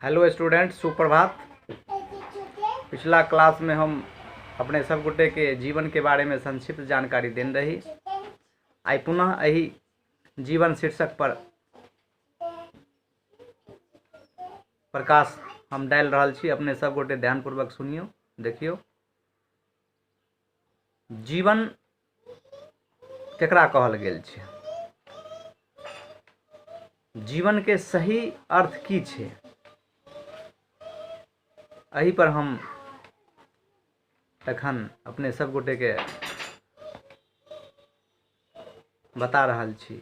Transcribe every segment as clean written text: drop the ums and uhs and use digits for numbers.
Hello student, सुप्रभात। पिछला class में हम अपने सब गोटे के जीवन के बारे में संक्षिप्त जानकारी देन रही। आई पुनः यही जीवन शीर्षक पर प्रकाश हम डाल रहल छी। अपने सब गोटे ध्यानपूर्वक सुनियो, देखियो। जीवन केकरा कहल गेल छै? जीवन के सही अर्थ की छै? एही पर हम तखन अपने सब गोटे के बता रहल छी।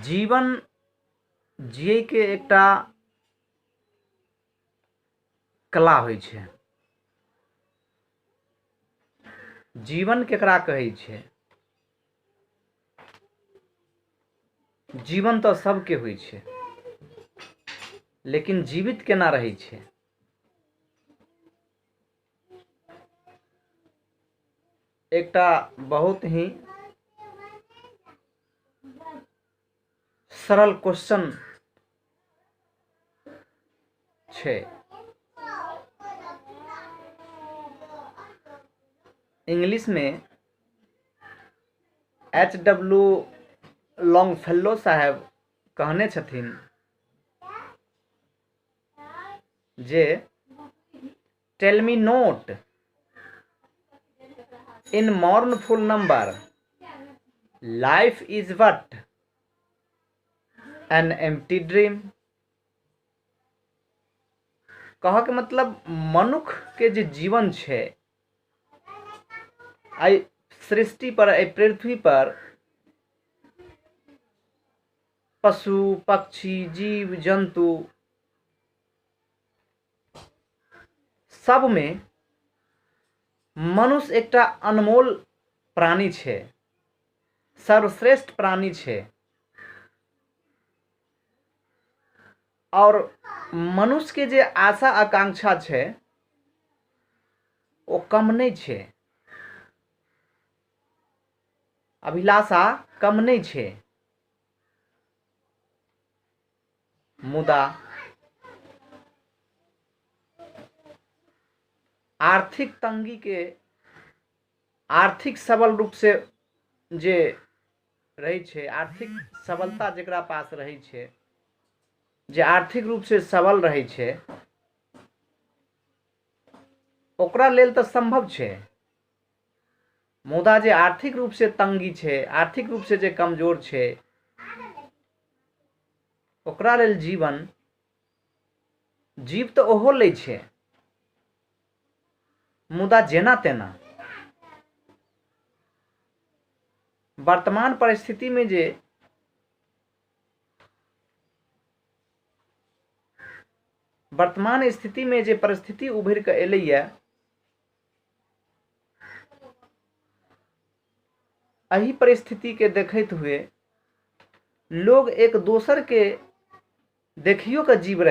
जीवन जियै के एकटा कला होइ छै। जीवन केकरा कहै छै? जीवन तो सबके होइ छै, लेकिन जीवित केना रहै छै? एकटा बहुत ही सरल क्वेश्चन छै। इंग्लिश में H.W. लॉन्गफेलो साहब कहने छथिन जे tell me note in mournful number, life is but an empty dream। कह के मतलब मनुख के जे जीवन छै, आई सृष्टि पर, आई पृथ्वी पर पशु पक्षी जीव जंतु सब में मनुष्य एकटा अनमोल प्राणी छै, सर्वश्रेष्ठ प्राणी छै। और मनुष्य के जे आशा आकांक्षा छै वो कम नहीं छै, अभिलाषा कम नहीं छै। मुदा आर्थिक तंगी के, आर्थिक सबल रूप से जे रही छै, आर्थिक सबलता जेकरा पास रही छै, जे आर्थिक रूप से सबल रही छै, ओकरा लेल तो संभव छै। मुदा जे आर्थिक रूप से तंगी छै, आर्थिक रूप से जे कमजोर छै, ओकरा लेल जीवन जीव तो ओहो लै छै, मुदा जेना तेना। वर्तमान परिस्थिति में जे वर्तमान स्थिति में जे परिस्थिति उभर के एलैया, एही परिस्थिति के देखते हुए लोग एक दोसर के देखियो के जीव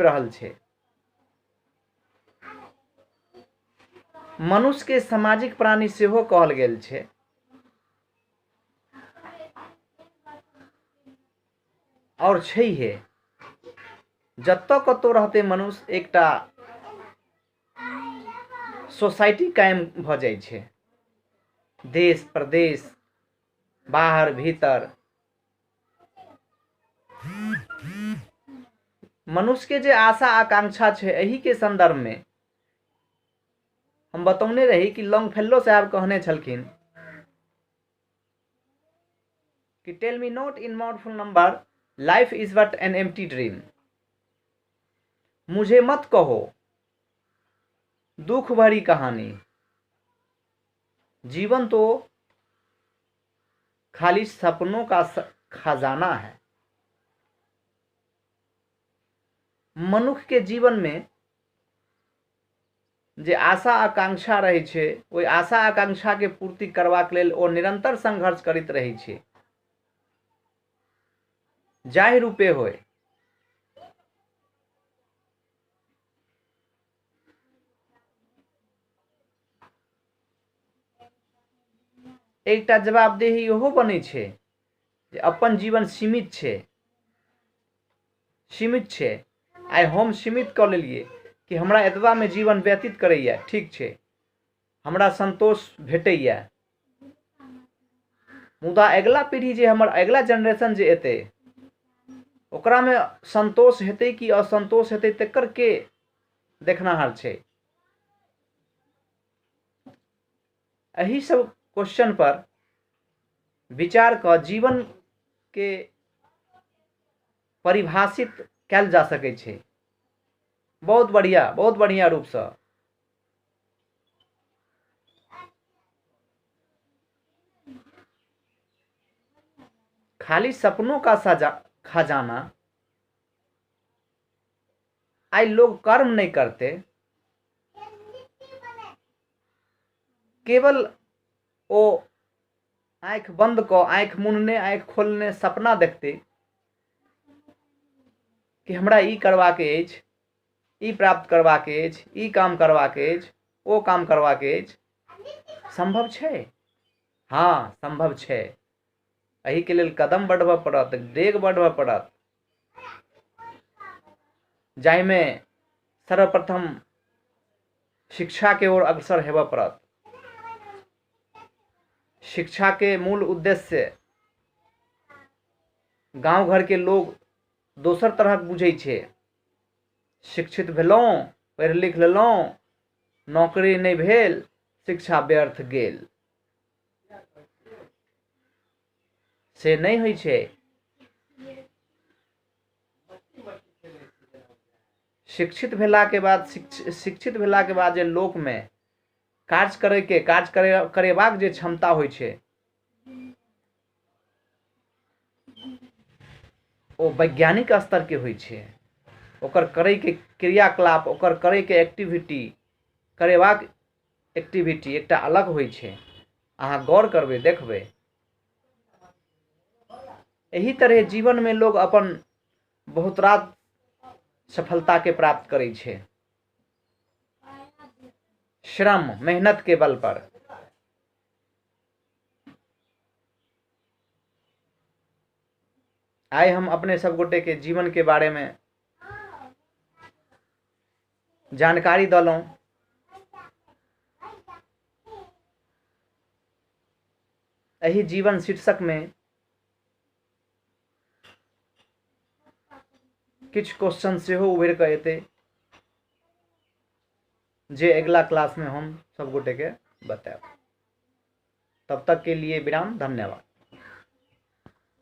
रहल छै। मनुष्य के सामाजिक प्राणी सेहो कहल गेल छै। और छैहे, जत्तो कतौ रहते मनुष्य एकटा सोसाइटी कायम भ जाइ छै। देश प्रदेश, बाहर भीतर, मनुष्य के जे आशा आकांक्षा छै, एही के संदर्भ में हम बतौने रही कि लॉन्गफेलो साहब कहने छलखिन कि tell me note in mournful number, life is but an empty dream. मुझे मत कहो दुख भरी कहानी, जीवन तो खाली सपनों का खजाना है। मनुष्य के जीवन में जे आशा आकांक्षा रही छै, ओई आशा आकांक्षा के पूर्ति करबाक लेल ओ निरंतर संघर्ष करैत रही छै, जाहि रूपे होय। एकटा जवाबदेही इहो बनै छै जे अपन जीवन सीमित छै, आइ हम सीमित कऽ लेलिए कि हमरा एतबा में जीवन व्यतीत करैया, ठीक छै, हमरा संतोष भेटैया, मुदा अगिला पीढ़ी जे हमर अगिला जनरेशन जे एतै ओकरा में संतोष हेतै कि असंतोष हेतै तकर के देखनाहार छै। एही सब क्वेश्चन पर विचार क जीवन के परिभाषित कैल जा सकै छै बहुत बढ़िया रूप से। खाली सपनों का खजाना, आई लोग कर्म नहीं करते, केवल ओ आँख बंद क आँख मुनने आँख खोलने सपना देखते कि हमरा ई करबाक अछि, ई प्राप्त करबाक अछि, ई काम करबाक अछि, ओ काम करबाक अछि। संभव छै? हाँ संभव छै। एही के लेल कदम बढ़बऽ पड़त, डेग बढ़बऽ पड़त, जाहिमे सर्वप्रथम शिक्षा के ओर अग्रसर हेबऽ पड़त। शिक्षा के मूल उद्देश्य गांव घर के लोग दोसर तरह बुझै छै। शिक्षित भेलहुँ, पढ़ि लिख लेलहुँ, नौकरी नहीं भेल, शिक्षा व्यर्थ गेल, से नहीं होइ छै। शिक्षित भेला के बाद जे लोक में काज करेबाक जे क्षमता होइ छै ओ वैज्ञानिक स्तर के होइ छै। ओकर करे के क्रियाकलाप, ओकर करे के एक्टिविटी, करेबाक एक्टिविटी एकटा अलग होइ छै। अहाँ गौर करबै देखबै। एही तरह जीवन में लोग अपन बहुत रात सफलता के प्राप्त करै छै, श्रम मेहनत के बल पर। आइ हम अपने सब गोटे के जीवन के बारे में जानकारी दलौं। एही जीवन शीर्षक में किछ क्वेश्चन सेहो उभरि कऽ एतै जे अगला क्लास में हम सब गोटे के बताएब। तब तक के लिए विराम, धन्यवाद।